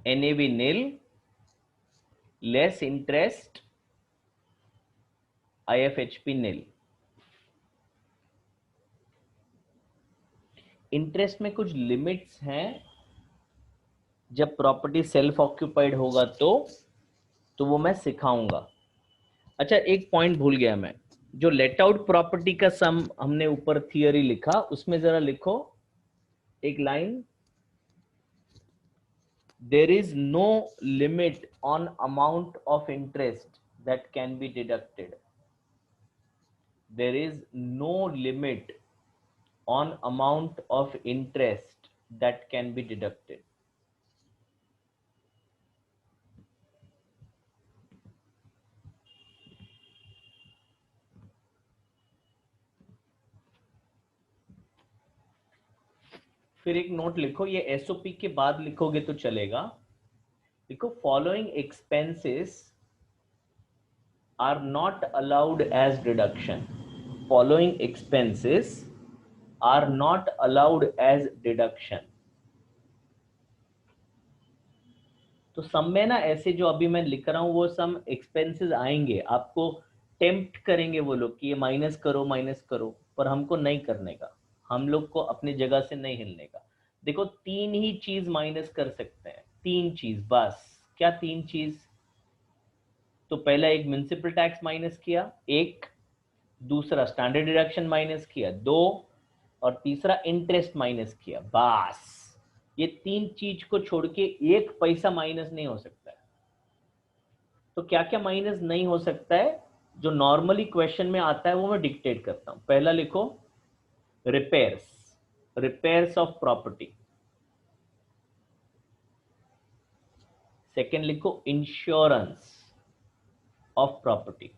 NAV nil less interest IFHP nil। Interest में कुछ limits हैं, जब प्रॉपर्टी सेल्फ ऑक्यूपाइड होगा तो वो मैं सिखाऊंगा। अच्छा, एक पॉइंट भूल गया मैं, जो लेट आउट प्रॉपर्टी का सम हमने ऊपर थियरी लिखा, उसमें जरा लिखो एक line, there is no limit on amount of interest that can be deducted। there is no limit on amount of interest that can be deducted। फिर एक नोट लिखो, ये एसओपी के बाद लिखोगे तो चलेगा। देखो, following expenses are not allowed as deduction. Following expenses are not allowed as deduction. तो सम में ना ऐसे जो अभी मैं लिख रहा हूं वो सम एक्सपेंसेस आएंगे, आपको टेम्प्ट करेंगे वो लोग कि ये माइनस करो, पर हमको नहीं करने का, हम लोग को अपनी जगह से नहीं हिलने का। देखो, तीन ही चीज माइनस कर सकते हैं, तीन चीज बस। क्या तीन चीज? तो पहला एक म्युनिसिपल टैक्स माइनस किया, एक, दूसरा स्टैंडर्ड डिडक्शन माइनस किया, दो, और तीसरा इंटरेस्ट माइनस किया, बस। ये तीन चीज को छोड़ के एक पैसा माइनस नहीं हो सकता है। तो क्या क्या माइनस नहीं हो सकता है, जो नॉर्मली क्वेश्चन में आता है वो मैं डिक्टेट करता हूं। पहला लिखो repairs, repairs of property. Second लिखो insurance of property.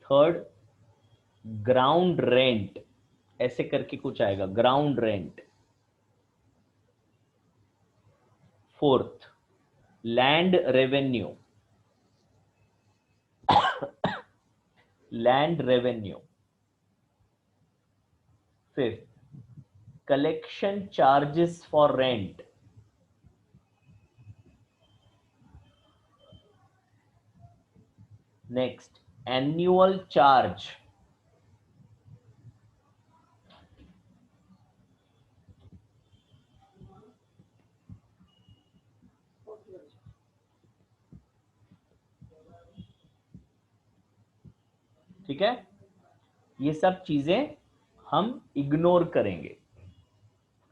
Third ground rent, ऐसे करके कुछ आएगा, ground rent. Fourth land revenue, land revenue. Fifth collection charges for rent. Next annual charge. ठीक है, ये सब चीजें हम इग्नोर करेंगे।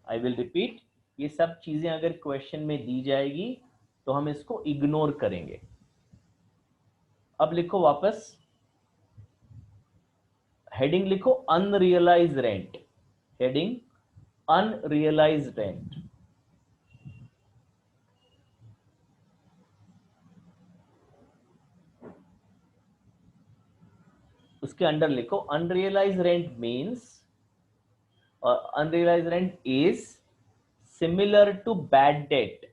आई विल रिपीट, ये सब चीजें अगर क्वेश्चन में दी जाएगी तो हम इसको इग्नोर करेंगे। अब लिखो वापस, हेडिंग लिखो unrealised rent, heading unrealised rent. उसके अंडर लिखो अनरियलाइज रेंट मीन्स, और unrealised rent is similar to bad debt.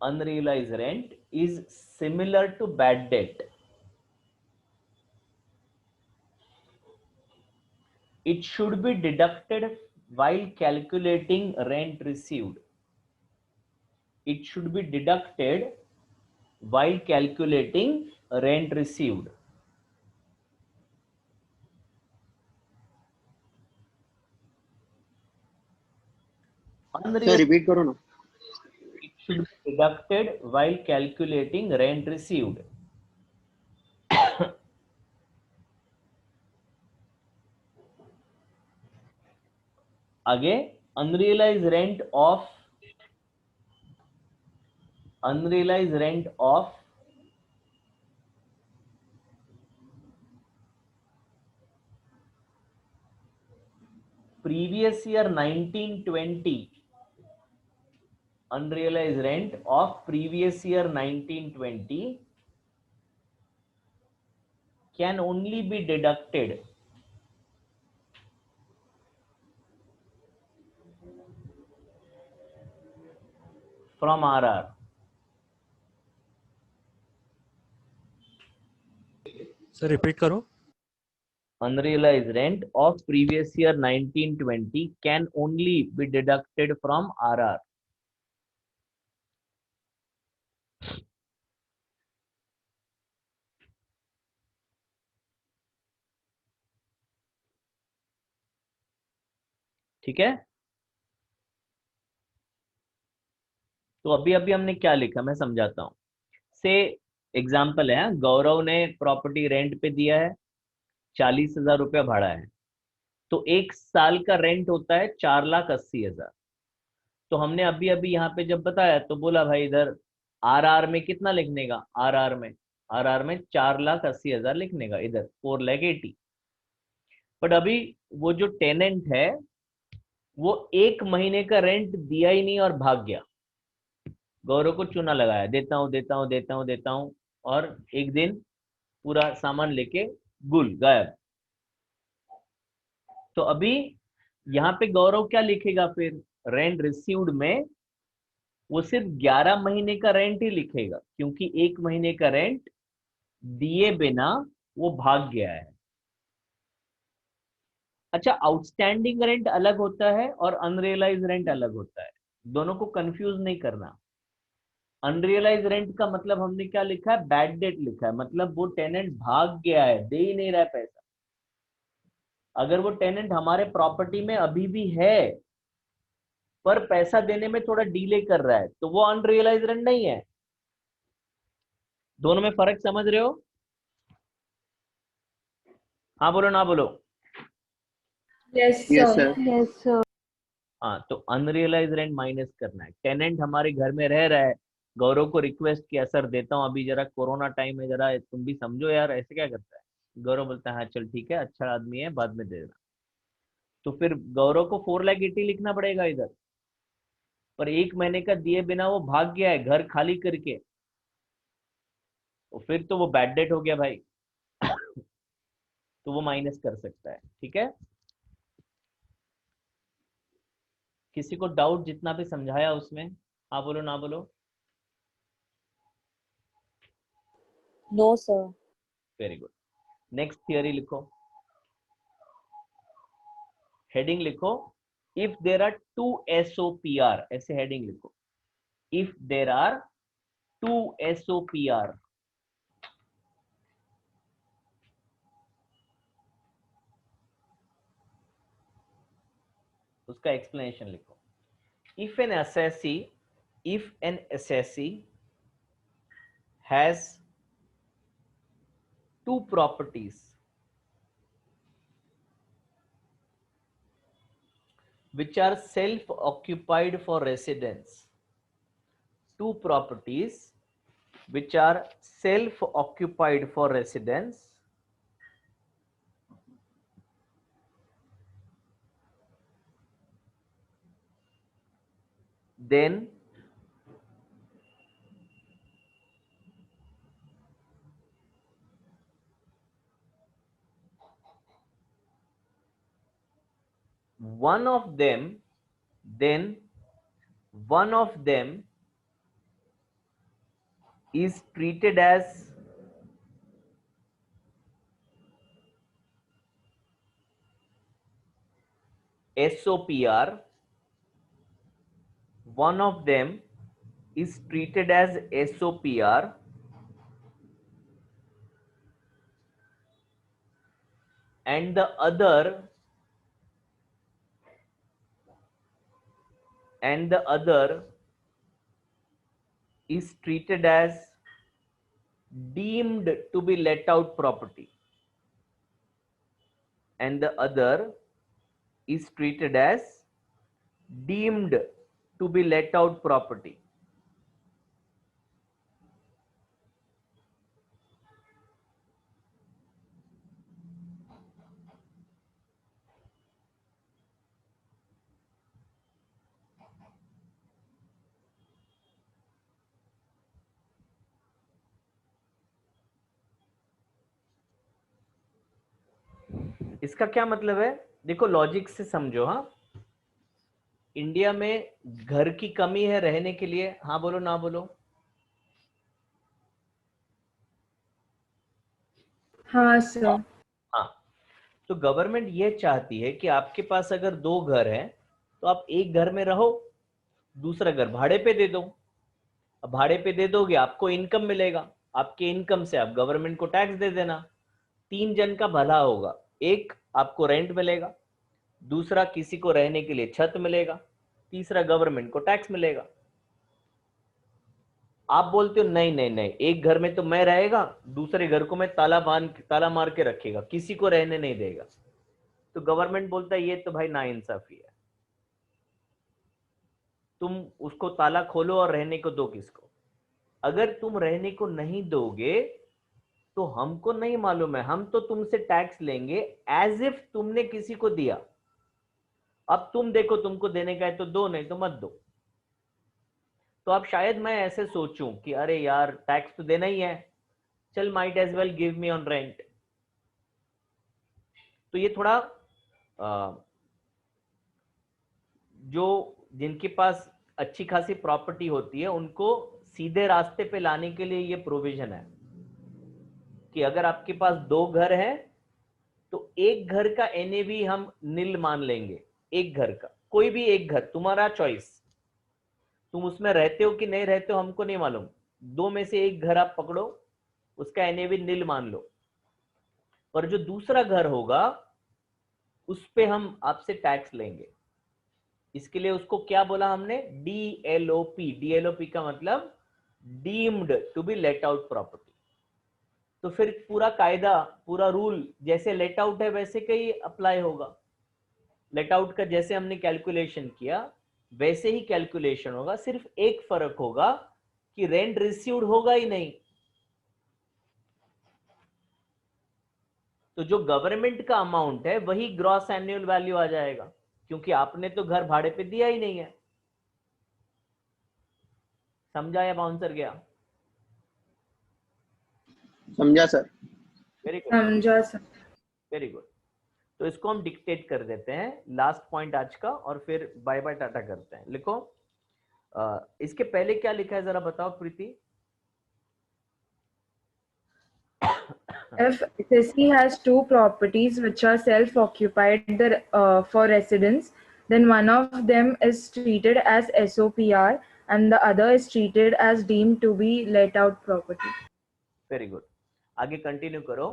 Unrealised rent is similar to bad debt. It should be deducted while calculating rent received। It should be deducted while calculating rent received। Sir Unrealized, repeat करो ना। it should be deducted while calculating rent received। आगे unrealized rent of, unrealized rent of previous year 1920, unrealized rent of previous year 1920 can only be deducted from RR। Sir repeat करो। unrealized rent of previous year 1920 can only be deducted from RR. ठीक है, तो अभी अभी हमने क्या लिखा मैं समझाता हूं। से एग्जाम्पल है, गौरव ने प्रॉपर्टी रेंट पे दिया है, 40,000 रुपया भाड़ा है, तो एक साल का रेंट होता है 4,80,000। तो हमने अभी अभी यहाँ पे जब बताया तो बोला भाई इधर RR में कितना लिखने का, आर आर में 4,80,000 लिखने का, इधर 4,80,000। बट अभी वो जो टेनेंट है वो एक महीने का रेंट दिया ही नहीं और भाग गया। गौरव को चूना लगाया, देता हूं देता हूं देता हूं देता हूं, और एक दिन पूरा सामान लेके गुल गायब। तो अभी यहाँ पे गौरव क्या लिखेगा फिर, रेंट रिसीव्ड में वो सिर्फ 11 महीने का रेंट ही लिखेगा, क्योंकि एक महीने का रेंट दिए बिना वो भाग गया है। अच्छा, आउटस्टैंडिंग रेंट अलग होता है और अनरियलाइज रेंट अलग होता है, दोनों को कंफ्यूज नहीं करना। अनरियलाइज रेंट का मतलब हमने क्या लिखा है, बैड डेट लिखा है, मतलब वो टेनेंट भाग गया है, दे ही नहीं रहा है पैसा। अगर वो टेनेंट हमारे प्रॉपर्टी में अभी भी है पर पैसा देने में थोड़ा डिले कर रहा है, तो वो अनरियलाइज रेंट नहीं है। दोनों में फर्क समझ रहे हो? हाँ बोलो ना बोलो। Yes yes sir. Sir. Yes sir. हाँ, तो अनरियलाइज रेंट माइनस करना है। टेनेंट हमारे घर में रह रहा है, गौरव को रिक्वेस्ट किया सर देता हूँ, अभी जरा कोरोना टाइम है, जरा तुम भी समझो यार, ऐसे क्या करता है। गौरव बोलता है हाँ चल ठीक है, अच्छा आदमी है, बाद में दे देना। तो फिर गौरव को 4,80,000 लिखना पड़ेगा इधर, पर एक महीने का दिए बिना वो भाग गया है घर खाली करके, तो फिर तो वो बैड डेट हो गया भाई। तो वो माइनस कर सकता है। ठीक है, किसी को डाउट जितना भी समझाया उसमें? हाँ बोलो ना बोलो। No sir. Very good. Next theory लिखो, हेडिंग लिखो, if there are two SOPR, ऐसे हेडिंग लिखो, if there are two SOPR। उसका एक्सप्लेनेशन लिखो। If an assessee has two properties which are self occupied for residence, two properties which are self occupied for residence, then one of them then one of them is treated as SOPR, one of them is treated as SOPR, and the other is treated as deemed to be let out property, and the other is treated as deemed to be let out property. इसका क्या मतलब है, देखो logic से समझो। हाँ, India में घर की कमी है रहने के लिए, हाँ बोलो ना बोलो। हाँ सर। हाँ, तो गवर्नमेंट ये चाहती है कि आपके पास अगर 2 घर हैं तो आप एक घर में रहो, दूसरा घर भाड़े पे दे दो। अब भाड़े पे दे दोगे आपको इनकम मिलेगा, आपके इनकम से आप गवर्नमेंट को टैक्स दे देना। 3 जन का भला होगा, एक आपको रेंट मिलेगा, दूसरा किसी को रहने के लिए छत मिलेगा, तीसरा गवर्नमेंट को टैक्स मिलेगा। आप बोलते हो नहीं नहीं नहीं, एक घर में तो मैं रहेगा, दूसरे घर को मैं ताला मार के रखेगा, किसी को रहने नहीं देगा। तो गवर्नमेंट बोलता है ये तो भाई नाइंसाफी है, तुम उसको ताला खोलो और रहने को दो किसको। अगर तुम रहने को नहीं दोगे तो हमको नहीं मालूम है, हम तो तुमसे टैक्स लेंगे एज इफ तुमने किसी को दिया। अब तुम देखो तुमको देने का है तो दो, नहीं तो मत दो। तो अब शायद मैं ऐसे सोचूं कि अरे यार टैक्स तो देना ही है, चल might as well give me on rent. तो ये थोड़ा जो जिनके पास अच्छी खासी प्रॉपर्टी होती है उनको सीधे रास्ते पे लाने के लिए ये प्रोविजन है कि अगर आपके पास 2 घर हैं तो एक घर का एनएवी हम नील मान लेंगे। एक घर का, कोई भी एक घर, तुम्हारा चॉइस, तुम उसमें रहते हो कि नहीं रहते हो हमको नहीं मालूम, 2 में से एक घर आप पकड़ो, उसका एनएवी नील मान लो। और जो दूसरा घर होगा उस पे हम आपसे टैक्स लेंगे। इसके लिए उसको क्या बोला हमने, डीएलओपी। डीएलओपी का मतलब deemed to be let out property. तो फिर पूरा कायदा, पूरा रूल जैसे लेट आउट है वैसे का ही अप्लाई होगा। लेट आउट का जैसे हमने कैलकुलेशन किया वैसे ही कैलकुलेशन होगा, सिर्फ एक फर्क होगा कि रेंट रिसीव्ड होगा ही नहीं। तो जो गवर्नमेंट का अमाउंट है वही ग्रॉस एनुअल वैल्यू आ जाएगा, क्योंकि आपने तो घर भाड़े पे दिया ही नहीं है। समझा या बाउंसर गया? समझा सर। वेरी गुड, समझा सर। Very good. तो इसको हम डिक्टेट कर देते हैं लास्ट पॉइंट आज का, और फिर बाय बाय टाटा करते हैं। लिखो इसके पहले क्या लिखा है जरा बताओ प्रीति। If SSE has two properties which are self-occupied for residents, then one of them is treated as SOPR and the other is treated as deemed to be let out property. Very good, आगे continue करो।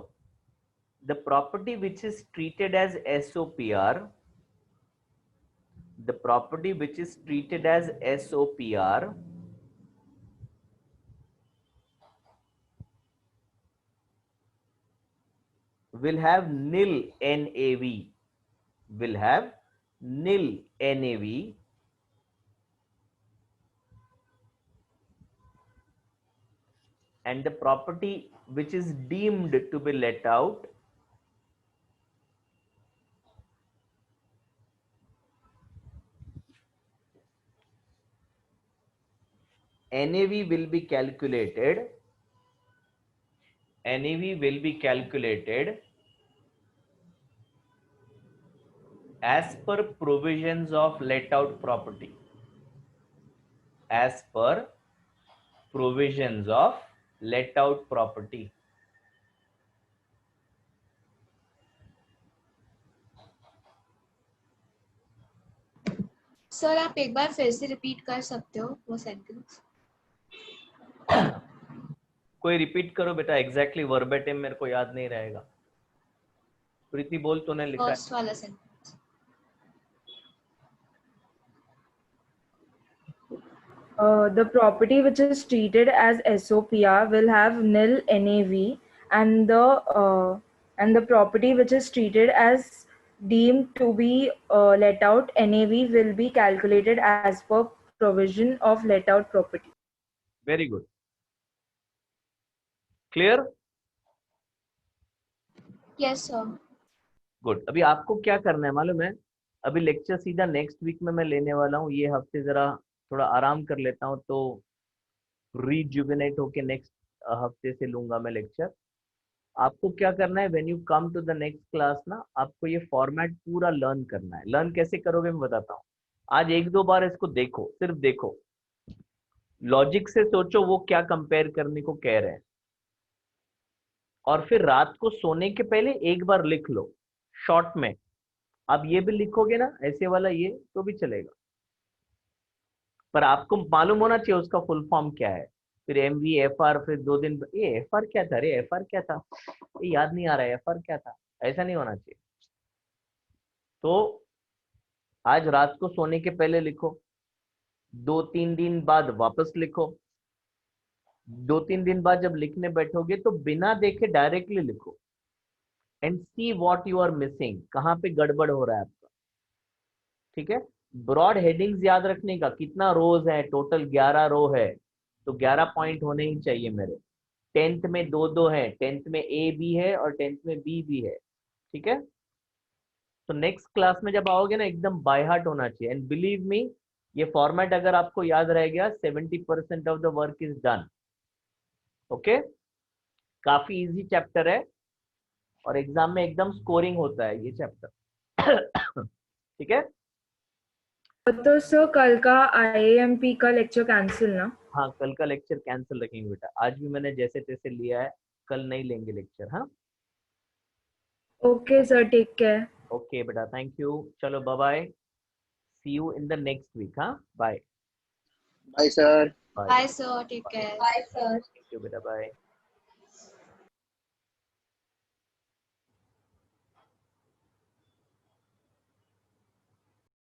The property which is treated as SOPR, the property which is treated as SOPR will have nil NAV, will have nil NAV, and the property which is deemed to be let out NAV will be calculated, NAV will be calculated as per provisions of let out property, as per provisions of let out property. Sir आप एक बार फिर से repeat कर सकते हो वो sentence? कोई repeat करो बेटा, एग्जैक्टली वर्बेटिम मेरे को याद नहीं रहेगा। प्रीति बोल, तूने लिखा है। फर्स्ट वाला sentence. The property which is treated as SOPR will have nil NAV, and the property which is treated as deemed to be let out NAV will be calculated as per provision of let out property. Very good, clear? Yes sir. Good. अभी आपको क्या करना है मालूम है, अभी lecture सीधा next week में मैं लेने वाला हूँ। ये हफ्ते जरा थोड़ा आराम कर लेता हूँ तो रिजुविनेट होके नेक्स्ट हफ्ते से लूंगा मैं लेक्चर। आपको क्या करना है, when you come to the next class ना, आपको ये फॉर्मेट पूरा लर्न करना है। लर्न कैसे करोगे मैं बताता हूँ। आज 1-2 बार इसको देखो, सिर्फ देखो, लॉजिक से सोचो वो क्या कंपेयर करने को कह रहे हैं, और फिर रात को सोने के पहले एक बार लिख लो, शॉर्ट में। आप ये भी लिखोगे ना ऐसे वाला ये, तो भी चलेगा, पर आपको मालूम होना चाहिए उसका फुल फॉर्म क्या है। फिर MVFR, फिर 2 दिन ये FR क्या था, अरे FR क्या था, ये याद नहीं आ रहा है, FR क्या था, ऐसा नहीं होना चाहिए। तो आज रात को सोने के पहले लिखो, 2-3 दिन बाद वापस लिखो, 2-3 दिन बाद जब लिखने बैठोगे तो बिना देखे डायरेक्टली लिखो and see what you are missing, कहाँ पे गड़बड़ हो रहा है आपका। ठीक है, ब्रॉड हेडिंग्स याद रखने का, कितना रोज है, टोटल 11 रो है, तो 11 पॉइंट होने ही चाहिए मेरे। 10th में 2-2 है, 10th में A भी है और 10th में B भी है। ठीक है, तो नेक्स्ट क्लास में जब आओगे ना एकदम बाय हार्ट होना चाहिए, एंड बिलीव मी ये फॉर्मेट अगर आपको याद रह गया 70% of the work is done. Okay, काफी इजी चैप्टर है और एग्जाम में एकदम स्कोरिंग होता है ये चैप्टर। ठीक है, तो सर कल का IAMP का लेक्चर कैंसिल ना? हाँ कल का लेक्चर कैंसिल रखेंगे बेटा, आज भी मैंने जैसे तैसे लिया है, कल नहीं लेंगे लेक्चर। हाँ okay sir, take care. Okay बेटा, थैंक यू, चलो bye bye, see you in the next week. हाँ bye bye sir. Bye bye sir, take care. Bye sir. Thank you बेटा, बाय।